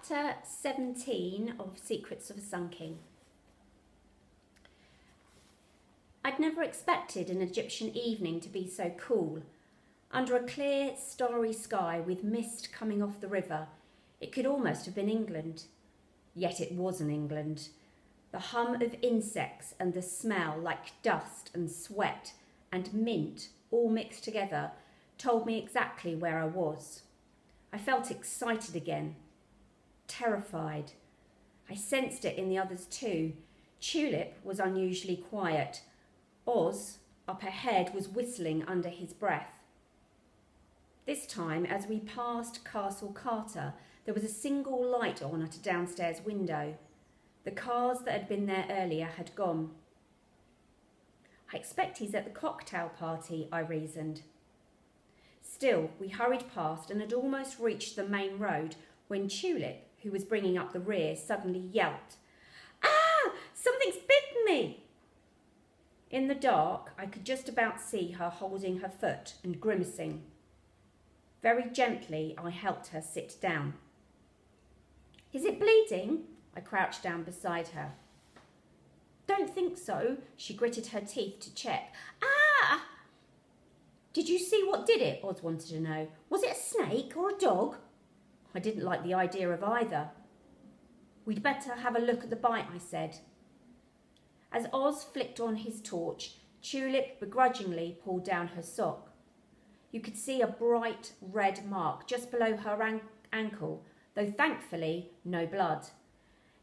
Chapter 17 of Secrets of a Sun King. I'd never expected an Egyptian evening to be so cool. Under a clear, starry sky with mist coming off the river, it could almost have been England. Yet it wasn't England. The hum of insects and the smell like dust and sweat and mint all mixed together told me exactly where I was. I felt excited again. Terrified. I sensed it in the others too. Tulip was unusually quiet. Oz, up ahead, was whistling under his breath. This time, as we passed Castle Carter, there was a single light on at a downstairs window. The cars that had been there earlier had gone. I expect he's at the cocktail party, I reasoned. Still, we hurried past and had almost reached the main road when Tulip, who was bringing up the rear, suddenly yelped, "Ah! Something's bitten me!" In the dark, I could just about see her holding her foot and grimacing. Very gently, I helped her sit down. "Is it bleeding?" I crouched down beside her. "Don't think so." She gritted her teeth to check. "Ah!" "Did you see what did it?" Oz wanted to know. "Was it a snake or a dog?" I didn't like the idea of either. "We'd better have a look at the bite," I said. As Oz flicked on his torch, Tulip begrudgingly pulled down her sock. You could see a bright red mark just below her ankle, though thankfully no blood.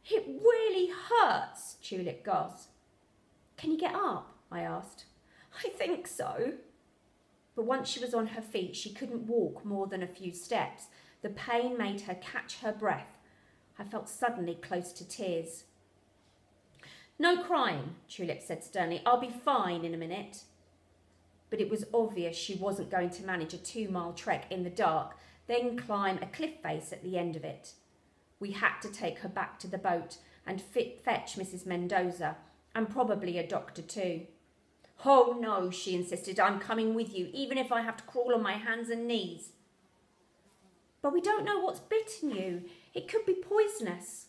"It really hurts," Tulip gasped. "Can you get up?" I asked. "I think so." But once she was on her feet, she couldn't walk more than a few steps. The pain made her catch her breath. I felt suddenly close to tears. "No crying," Tulip said sternly. "I'll be fine in a minute." But it was obvious she wasn't going to manage a 2-mile trek in the dark, then climb a cliff face at the end of it. We had to take her back to the boat and fetch Mrs. Mendoza, and probably a doctor too. "Oh no," she insisted. "I'm coming with you, even if I have to crawl on my hands and knees." "But we don't know what's bitten you. It could be poisonous."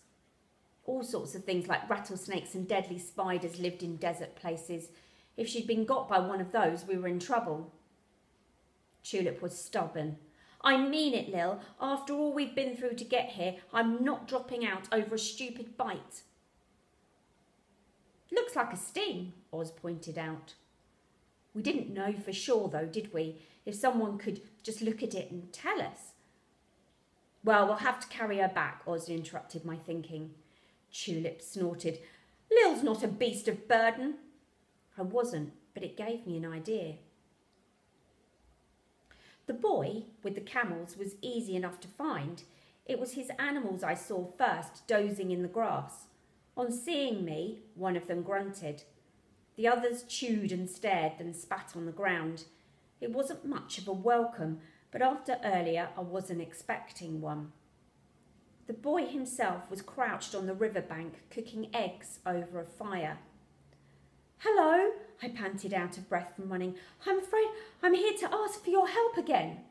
All sorts of things like rattlesnakes and deadly spiders lived in desert places. If she'd been got by one of those, we were in trouble. Tulip was stubborn. "I mean it, Lil. After all we've been through to get here, I'm not dropping out over a stupid bite." "Looks like a sting," Oz pointed out. We didn't know for sure, though, did we? If someone could just look at it and tell us. "Well, we'll have to carry her back," Oz interrupted my thinking. Tulip snorted. "Lil's not a beast of burden." I wasn't, but it gave me an idea. The boy with the camels was easy enough to find. It was his animals I saw first, dozing in the grass. On seeing me, one of them grunted. The others chewed and stared, then spat on the ground. It wasn't much of a welcome, but after earlier, I wasn't expecting one. The boy himself was crouched on the riverbank, cooking eggs over a fire. "Hello," I panted out of breath from running. "I'm afraid I'm here to ask for your help again."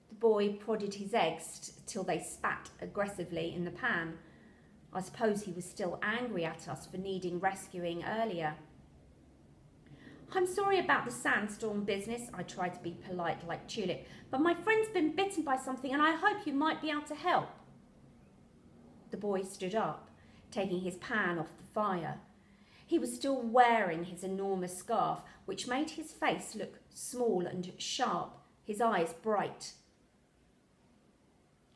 The boy prodded his eggs till they spat aggressively in the pan. I suppose he was still angry at us for needing rescuing earlier. "I'm sorry about the sandstorm business," I tried to be polite like Tulip, "but my friend's been bitten by something and I hope you might be able to help." The boy stood up, taking his pan off the fire. He was still wearing his enormous scarf, which made his face look small and sharp, his eyes bright.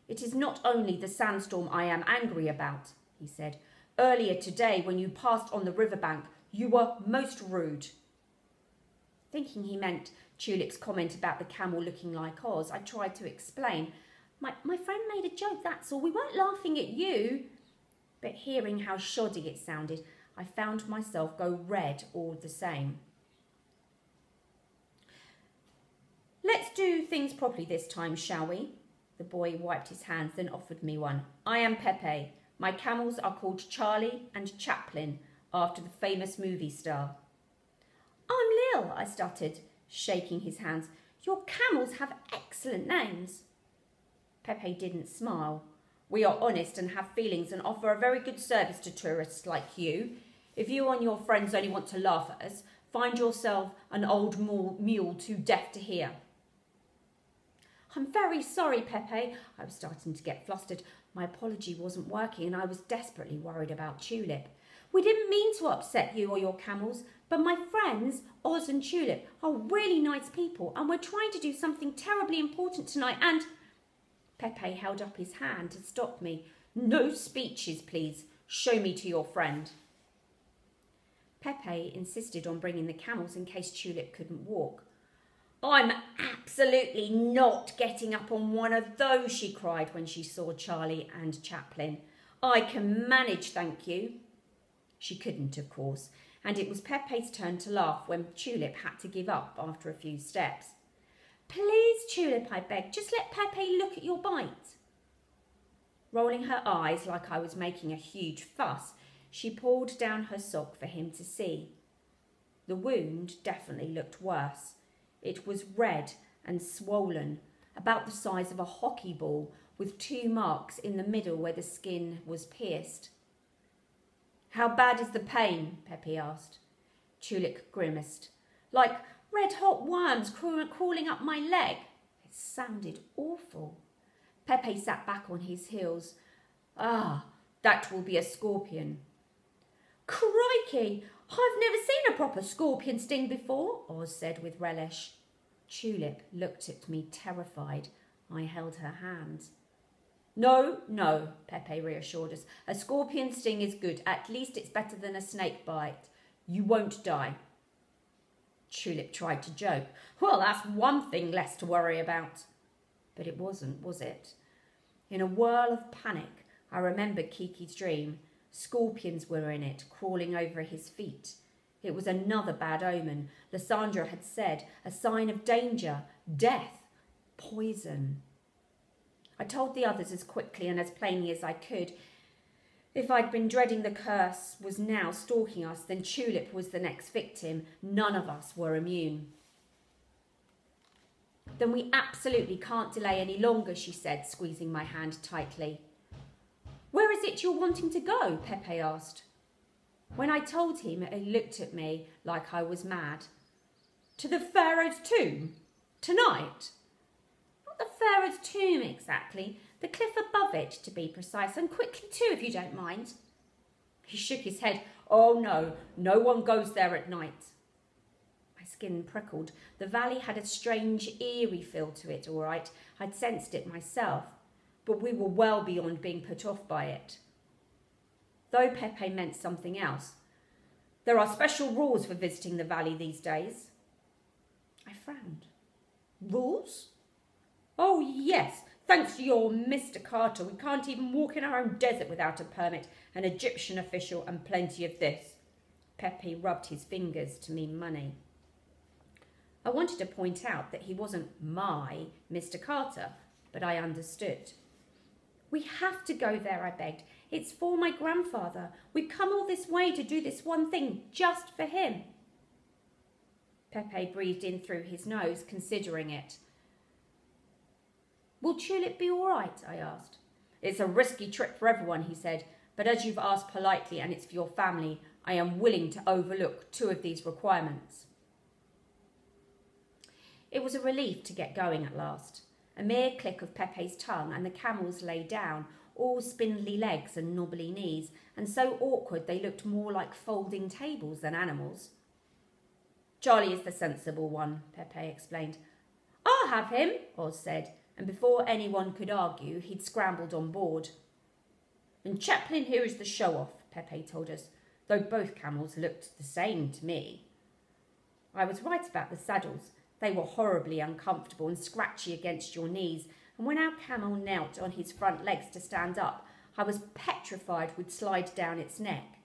"It is not only the sandstorm I am angry about," he said. "Earlier today, when you passed on the riverbank, you were most rude." Thinking he meant Tulip's comment about the camel looking like Oz, I tried to explain. My friend made a joke, that's all. We weren't laughing at you." But hearing how shoddy it sounded, I found myself go red all the same. "Let's do things properly this time, shall we?" The boy wiped his hands, then offered me one. "I am Pepe. My camels are called Charlie and Chaplin, after the famous movie star." "I'm Lil," I stuttered, shaking his hands. "Your camels have excellent names." Pepe didn't smile. We are honest and have feelings and offer a very good service to tourists like you. If you and your friends only want to laugh at us, find yourself an old mule too deaf to hear." "I'm very sorry, Pepe." I was starting to get flustered. My apology wasn't working and I was desperately worried about Tulip. "We didn't mean to upset you or your camels, but my friends, Oz and Tulip, are really nice people and we're trying to do something terribly important tonight and—" Pepe held up his hand to stop me. "No speeches, please. Show me to your friend." Pepe insisted on bringing the camels in case Tulip couldn't walk. "I'm absolutely not getting up on one of those," she cried when she saw Charlie and Chaplin. "I can manage, thank you." She couldn't, of course, and it was Pepe's turn to laugh when Tulip had to give up after a few steps. "Please, Tulip," I begged, "just let Pepe look at your bite." Rolling her eyes like I was making a huge fuss, she pulled down her sock for him to see. The wound definitely looked worse. It was red and swollen, about the size of a hockey ball, with 2 marks in the middle where the skin was pierced. "How bad is the pain?" Pepe asked. Tulip grimaced. "Like red-hot worms crawling up my leg." It sounded awful. Pepe sat back on his heels. "Ah, that will be a scorpion." "Crikey, I've never seen a proper scorpion sting before," Oz said with relish. Tulip looked at me terrified. I held her hand. No, Pepe reassured us. "A scorpion sting is good. At least it's better than a snake bite. You won't die." Tulip tried to joke. "Well, that's one thing less to worry about." But it wasn't, was it? In a whirl of panic, I remembered Kiki's dream. Scorpions were in it, crawling over his feet. It was another bad omen. Lysandra had said, a sign of danger, death, poison. I told the others as quickly and as plainly as I could. If I'd been dreading the curse was now stalking us, then Tulip was the next victim. None of us were immune. "Then we absolutely can't delay any longer," she said, squeezing my hand tightly. "Where is it you're wanting to go?" Pepe asked. When I told him, he looked at me like I was mad. "To the Pharaoh's tomb? Tonight?" "Not the Pharaoh's tomb exactly. The cliff above it, to be precise, and quickly too, if you don't mind." He shook his head. "Oh no, no one goes there at night." My skin prickled. The valley had a strange, eerie feel to it, all right. I'd sensed it myself, but we were well beyond being put off by it. Though Pepe meant something else. "There are special rules for visiting the valley these days." I frowned. "Rules?" "Oh, yes. Thanks to your Mr. Carter, we can't even walk in our own desert without a permit, an Egyptian official, and plenty of this." Pepe rubbed his fingers to mean money. I wanted to point out that he wasn't my Mr. Carter, but I understood. "We have to go there," I begged. "It's for my grandfather. We've come all this way to do this one thing just for him." Pepe breathed in through his nose, considering it. "Will Tulip be all right?" I asked. "It's a risky trip for everyone," he said, "but as you've asked politely and it's for your family, I am willing to overlook 2 of these requirements." It was a relief to get going at last. A mere click of Pepe's tongue and the camels lay down, all spindly legs and knobbly knees, and so awkward they looked more like folding tables than animals. "Charlie is the sensible one," Pepe explained. "I'll have him," Oz said, and before anyone could argue, he'd scrambled on board. "And Chaplin here is the show-off," Pepe told us, though both camels looked the same to me. I was right about the saddles. They were horribly uncomfortable and scratchy against your knees, and when our camel knelt on his front legs to stand up, I was petrified we'd slide down its neck.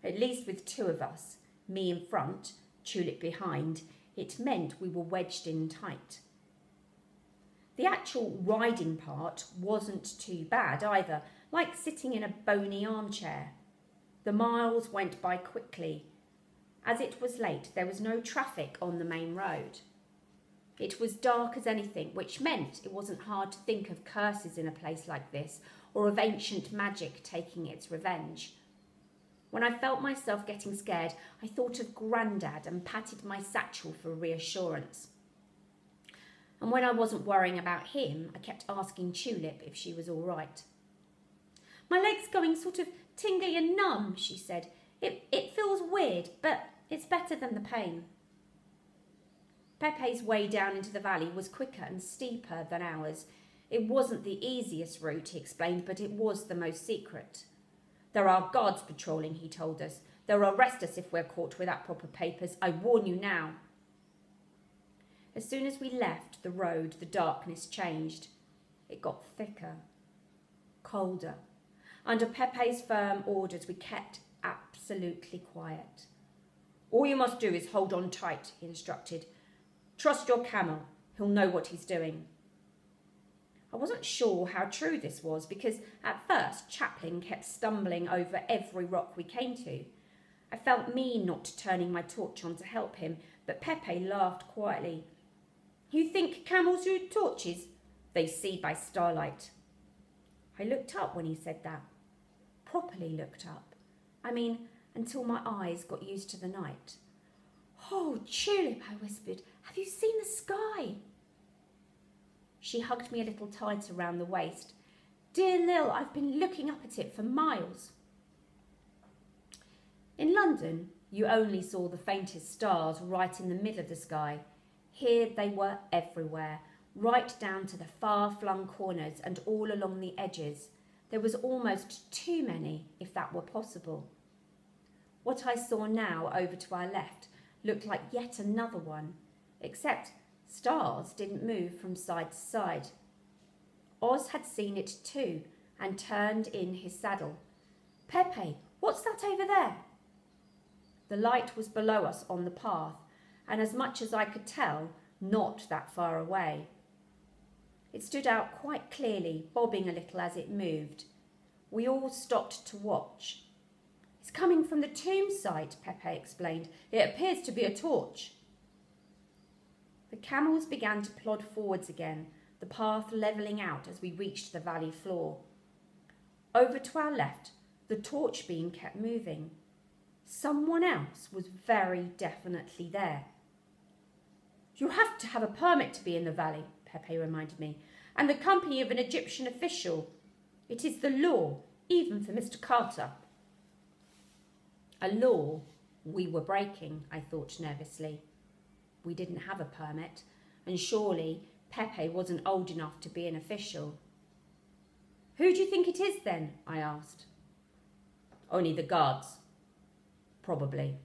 At least with 2 of us, me in front, Tulip behind, it meant we were wedged in tight. The actual riding part wasn't too bad either, like sitting in a bony armchair. The miles went by quickly. As it was late, there was no traffic on the main road. It was dark as anything, which meant it wasn't hard to think of curses in a place like this, or of ancient magic taking its revenge. When I felt myself getting scared, I thought of Grandad and patted my satchel for reassurance. And when I wasn't worrying about him, I kept asking Tulip if she was all right. "My leg's going sort of tingly and numb," she said. It feels weird, but it's better than the pain." Pepe's way down into the valley was quicker and steeper than ours. It wasn't the easiest route, he explained, but it was the most secret. "There are guards patrolling," he told us. "They'll arrest us if we're caught without proper papers. I warn you now." As soon as we left the road, the darkness changed. It got thicker, colder. Under Pepe's firm orders, we kept absolutely quiet. "All you must do is hold on tight," he instructed. "Trust your camel. He'll know what he's doing." I wasn't sure how true this was because at first Chaplin kept stumbling over every rock we came to. I felt mean not turning my torch on to help him, but Pepe laughed quietly. "You think camels use torches? They see by starlight." I looked up when he said that. Properly looked up. I mean, until my eyes got used to the night. "Oh, Tulip," I whispered, "have you seen the sky?" She hugged me a little tighter round the waist. "Dear Lil, I've been looking up at it for miles." In London, you only saw the faintest stars right in the middle of the sky. Here they were everywhere, right down to the far-flung corners and all along the edges. There was almost too many, if that were possible. What I saw now over to our left looked like yet another one, except stars didn't move from side to side. Oz had seen it too and turned in his saddle. "Pepe, what's that over there?" The light was below us on the path, and as much as I could tell, not that far away. It stood out quite clearly, bobbing a little as it moved. We all stopped to watch. "It's coming from the tomb site," Pepe explained. "It appears to be a torch." The camels began to plod forwards again, the path levelling out as we reached the valley floor. Over to our left, the torch beam kept moving. Someone else was very definitely there. "You have to have a permit to be in the valley," Pepe reminded me, "and the company of an Egyptian official. It is the law, even for Mr. Carter." A law we were breaking, I thought nervously. We didn't have a permit, and surely Pepe wasn't old enough to be an official. "Who do you think it is then?" I asked. "Only the guards. Probably."